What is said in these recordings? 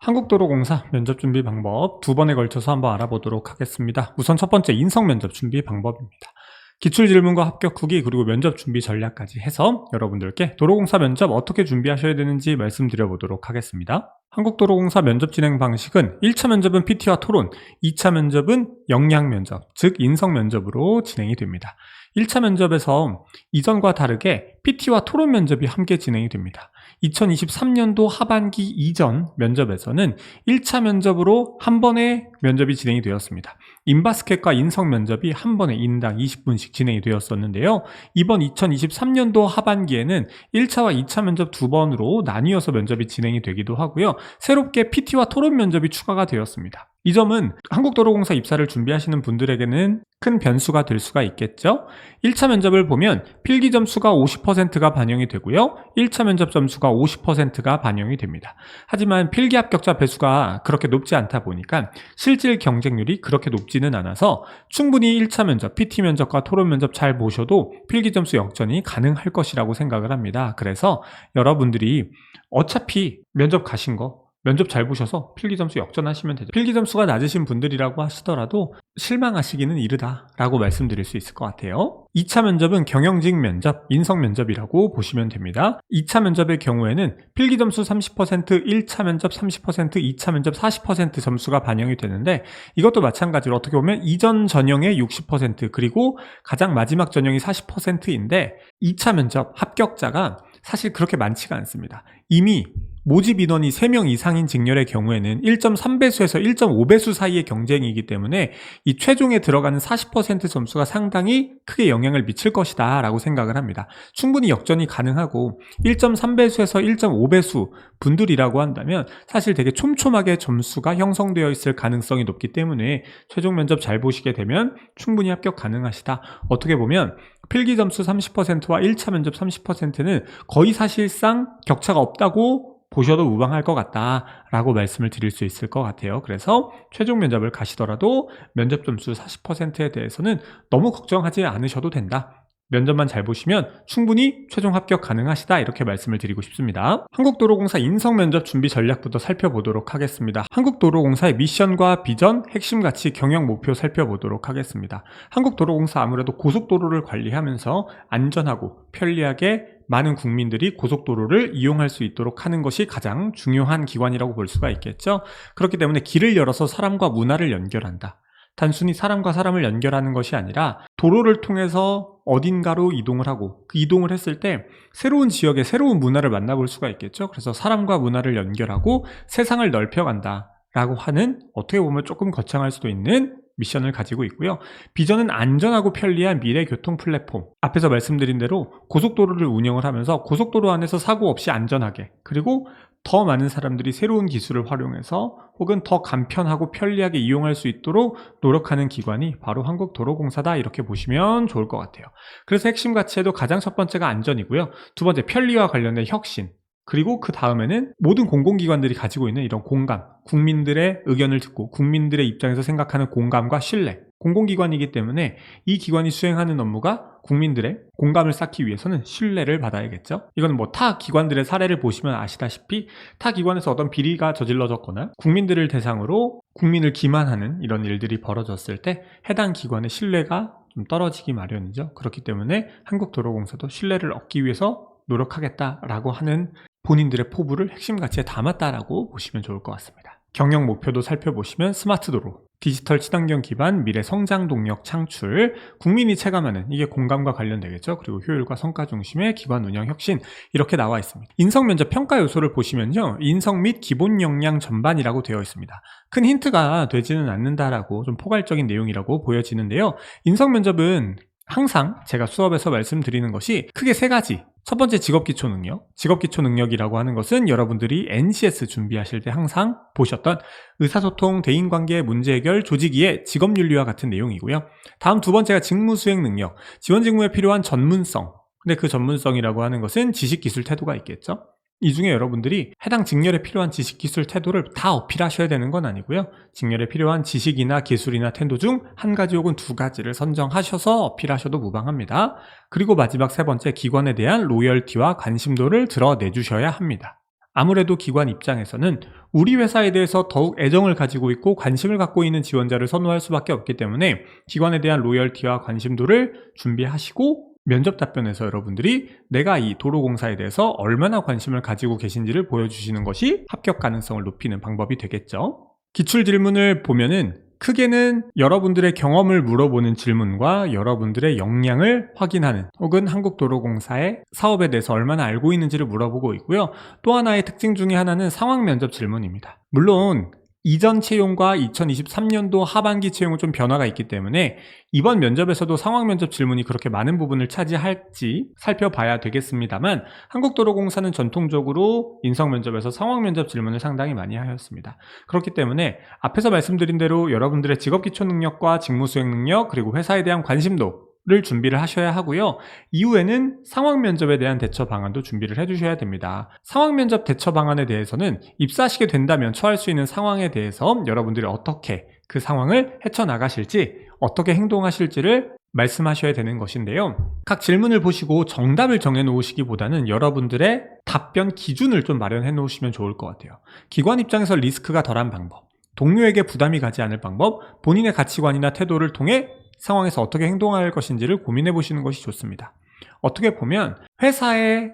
한국도로공사 면접준비 방법 두 번에 걸쳐서 한번 알아보도록 하겠습니다. 우선 첫 번째 인성면접 준비 방법입니다. 기출질문과 합격 후기 그리고 면접 준비 전략까지 해서 여러분들께 도로공사 면접 어떻게 준비하셔야 되는지 말씀드려 보도록 하겠습니다. 한국도로공사 면접 진행 방식은 1차 면접은 PT와 토론, 2차 면접은 역량면접, 즉 인성면접으로 진행이 됩니다. 1차 면접에서 이전과 다르게 PT와 토론 면접이 함께 진행이 됩니다. 2023년도 하반기 이전 면접에서는 1차 면접으로 한 번에 면접이 진행이 되었습니다. 인바스켓과 인성 면접이 한 번에 인당 20분씩 진행이 되었었는데요. 이번 2023년도 하반기에는 1차와 2차 면접 두 번으로 나뉘어서 면접이 진행이 되기도 하고요. 새롭게 PT와 토론 면접이 추가가 되었습니다. 이 점은 한국도로공사 입사를 준비하시는 분들에게는 큰 변수가 될 수가 있겠죠. 1차 면접을 보면 필기 점수가 50%가 반영이 되고요. 1차 면접 점수가 50%가 반영이 됩니다. 하지만 필기 합격자 배수가 그렇게 높지 않다 보니까 실질 경쟁률이 그렇게 높지는 않아서 충분히 1차 면접, PT 면접과 토론 면접 잘 보셔도 필기 점수 역전이 가능할 것이라고 생각을 합니다. 그래서 여러분들이 어차피 면접 가신 거 면접 잘 보셔서 필기 점수 역전하시면 되죠. 필기 점수가 낮으신 분들이라고 하시더라도 실망하시기는 이르다라고 말씀드릴 수 있을 것 같아요. 2차 면접은 경영직 면접, 인성 면접이라고 보시면 됩니다. 2차 면접의 경우에는 필기 점수 30%, 1차 면접 30%, 2차 면접 40% 점수가 반영이 되는데 이것도 마찬가지로 어떻게 보면 이전 전형의 60% 그리고 가장 마지막 전형이 40%인데 2차 면접 합격자가 사실 그렇게 많지가 않습니다. 이미 모집 인원이 3명 이상인 직렬의 경우에는 1.3배수에서 1.5배수 사이의 경쟁이기 때문에 이 최종에 들어가는 40% 점수가 상당히 크게 영향을 미칠 것이다 라고 생각을 합니다. 충분히 역전이 가능하고 1.3배수에서 1.5배수 분들이라고 한다면 사실 되게 촘촘하게 점수가 형성되어 있을 가능성이 높기 때문에 최종 면접 잘 보시게 되면 충분히 합격 가능하시다. 어떻게 보면 필기 점수 30%와 1차 면접 30%는 거의 사실상 격차가 없다고 보셔도 무방할 것 같다라고 말씀을 드릴 수 있을 것 같아요. 그래서 최종 면접을 가시더라도 면접 점수 40%에 대해서는 너무 걱정하지 않으셔도 된다. 면접만 잘 보시면 충분히 최종 합격 가능하시다 이렇게 말씀을 드리고 싶습니다. 한국도로공사 인성면접 준비 전략부터 살펴보도록 하겠습니다. 한국도로공사의 미션과 비전, 핵심 가치, 경영 목표 살펴보도록 하겠습니다. 한국도로공사 아무래도 고속도로를 관리하면서 안전하고 편리하게 많은 국민들이 고속도로를 이용할 수 있도록 하는 것이 가장 중요한 기관이라고 볼 수가 있겠죠. 그렇기 때문에 길을 열어서 사람과 문화를 연결한다. 단순히 사람과 사람을 연결하는 것이 아니라 도로를 통해서 어딘가로 이동을 하고 그 이동을 했을 때 새로운 지역의 새로운 문화를 만나볼 수가 있겠죠. 그래서 사람과 문화를 연결하고 세상을 넓혀간다 라고 하는 어떻게 보면 조금 거창할 수도 있는 미션을 가지고 있고요. 비전은 안전하고 편리한 미래 교통 플랫폼. 앞에서 말씀드린 대로 고속도로를 운영을 하면서 고속도로 안에서 사고 없이 안전하게 그리고 더 많은 사람들이 새로운 기술을 활용해서 혹은 더 간편하고 편리하게 이용할 수 있도록 노력하는 기관이 바로 한국도로공사다 이렇게 보시면 좋을 것 같아요. 그래서 핵심 가치에도 가장 첫 번째가 안전이고요. 두 번째 편리와 관련된 혁신. 그리고 그 다음에는 모든 공공기관들이 가지고 있는 이런 공감, 국민들의 의견을 듣고 국민들의 입장에서 생각하는 공감과 신뢰. 공공기관이기 때문에 이 기관이 수행하는 업무가 국민들의 공감을 쌓기 위해서는 신뢰를 받아야겠죠. 이건 뭐 타 기관들의 사례를 보시면 아시다시피 타 기관에서 어떤 비리가 저질러졌거나 국민들을 대상으로 국민을 기만하는 이런 일들이 벌어졌을 때 해당 기관의 신뢰가 좀 떨어지기 마련이죠. 그렇기 때문에 한국도로공사도 신뢰를 얻기 위해서 노력하겠다라고 하는 본인들의 포부를 핵심 가치에 담았다라고 보시면 좋을 것 같습니다. 경영 목표도 살펴보시면 스마트 도로, 디지털 친환경 기반 미래 성장 동력 창출, 국민이 체감하는 이게 공감과 관련되겠죠. 그리고 효율과 성과 중심의 기관 운영 혁신 이렇게 나와 있습니다. 인성 면접 평가 요소를 보시면요. 인성 및 기본 역량 전반이라고 되어 있습니다. 큰 힌트가 되지는 않는다라고 좀 포괄적인 내용이라고 보여지는데요. 인성 면접은 항상 제가 수업에서 말씀드리는 것이 크게 세 가지. 첫 번째 직업기초 능력. 직업기초 능력이라고 하는 것은 여러분들이 NCS 준비하실 때 항상 보셨던 의사소통, 대인관계, 문제해결, 조직이해, 직업윤리와 같은 내용이고요. 다음 두 번째가 직무수행 능력. 지원 직무에 필요한 전문성. 근데 그 전문성이라고 하는 것은 지식기술 태도가 있겠죠. 이 중에 여러분들이 해당 직렬에 필요한 지식, 기술, 태도를 다 어필하셔야 되는 건 아니고요. 직렬에 필요한 지식이나 기술이나 태도 중 한 가지 혹은 두 가지를 선정하셔서 어필하셔도 무방합니다. 그리고 마지막 세 번째, 기관에 대한 로열티와 관심도를 드러내 주셔야 합니다. 아무래도 기관 입장에서는 우리 회사에 대해서 더욱 애정을 가지고 있고 관심을 갖고 있는 지원자를 선호할 수밖에 없기 때문에 기관에 대한 로열티와 관심도를 준비하시고 면접 답변에서 여러분들이 내가 이 도로공사에 대해서 얼마나 관심을 가지고 계신지를 보여주시는 것이 합격 가능성을 높이는 방법이 되겠죠. 기출 질문을 보면은 크게는 여러분들의 경험을 물어보는 질문과 여러분들의 역량을 확인하는 혹은 한국도로공사의 사업에 대해서 얼마나 알고 있는지를 물어보고 있고요. 또 하나의 특징 중에 하나는 상황 면접 질문입니다. 물론 이전 채용과 2023년도 하반기 채용은 좀 변화가 있기 때문에 이번 면접에서도 상황 면접 질문이 그렇게 많은 부분을 차지할지 살펴봐야 되겠습니다만 한국도로공사는 전통적으로 인성 면접에서 상황 면접 질문을 상당히 많이 하였습니다. 그렇기 때문에 앞에서 말씀드린 대로 여러분들의 직업 기초 능력과 직무 수행 능력 그리고 회사에 대한 관심도 를 준비를 하셔야 하고요. 이후에는 상황 면접에 대한 대처 방안도 준비를 해주셔야 됩니다. 상황 면접 대처 방안에 대해서는 입사하시게 된다면 처할 수 있는 상황에 대해서 여러분들이 어떻게 그 상황을 헤쳐나가실지 어떻게 행동하실지를 말씀하셔야 되는 것인데요. 각 질문을 보시고 정답을 정해 놓으시기보다는 여러분들의 답변 기준을 좀 마련해 놓으시면 좋을 것 같아요. 기관 입장에서 리스크가 덜한 방법, 동료에게 부담이 가지 않을 방법, 본인의 가치관이나 태도를 통해 상황에서 어떻게 행동할 것인지를 고민해 보시는 것이 좋습니다. 어떻게 보면 회사에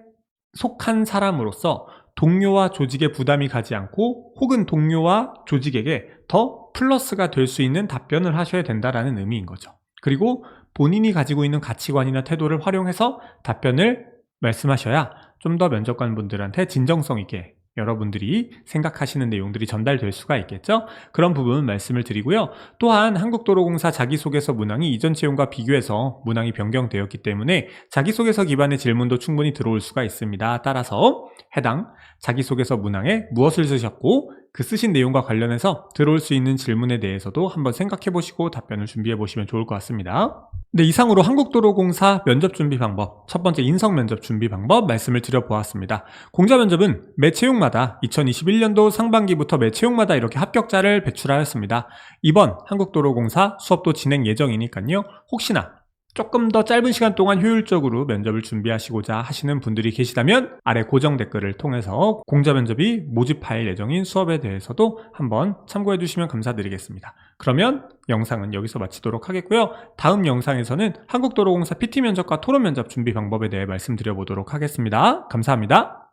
속한 사람으로서 동료와 조직에 부담이 가지 않고 혹은 동료와 조직에게 더 플러스가 될 수 있는 답변을 하셔야 된다는 의미인 거죠. 그리고 본인이 가지고 있는 가치관이나 태도를 활용해서 답변을 말씀하셔야 좀 더 면접관분들한테 진정성 있게 여러분들이 생각하시는 내용들이 전달될 수가 있겠죠? 그런 부분 말씀을 드리고요. 또한 한국도로공사 자기소개서 문항이 이전 채용과 비교해서 문항이 변경되었기 때문에 자기소개서 기반의 질문도 충분히 들어올 수가 있습니다. 따라서 해당 자기소개서 문항에 무엇을 쓰셨고 그 쓰신 내용과 관련해서 들어올 수 있는 질문에 대해서도 한번 생각해 보시고 답변을 준비해 보시면 좋을 것 같습니다. 네, 이상으로 한국도로공사 면접 준비 방법, 첫 번째 인성 면접 준비 방법 말씀을 드려보았습니다. 공자 면접은 매 채용마다 2021년도 상반기부터 매 채용마다 이렇게 합격자를 배출하였습니다. 이번 한국도로공사 수업도 진행 예정이니까요. 혹시나 조금 더 짧은 시간 동안 효율적으로 면접을 준비하시고자 하시는 분들이 계시다면 아래 고정 댓글을 통해서 공자 면접이 모집할 예정인 수업에 대해서도 한번 참고해 주시면 감사드리겠습니다. 그러면 영상은 여기서 마치도록 하겠고요. 다음 영상에서는 한국도로공사 PT 면접과 토론 면접 준비 방법에 대해 말씀드려 보도록 하겠습니다. 감사합니다.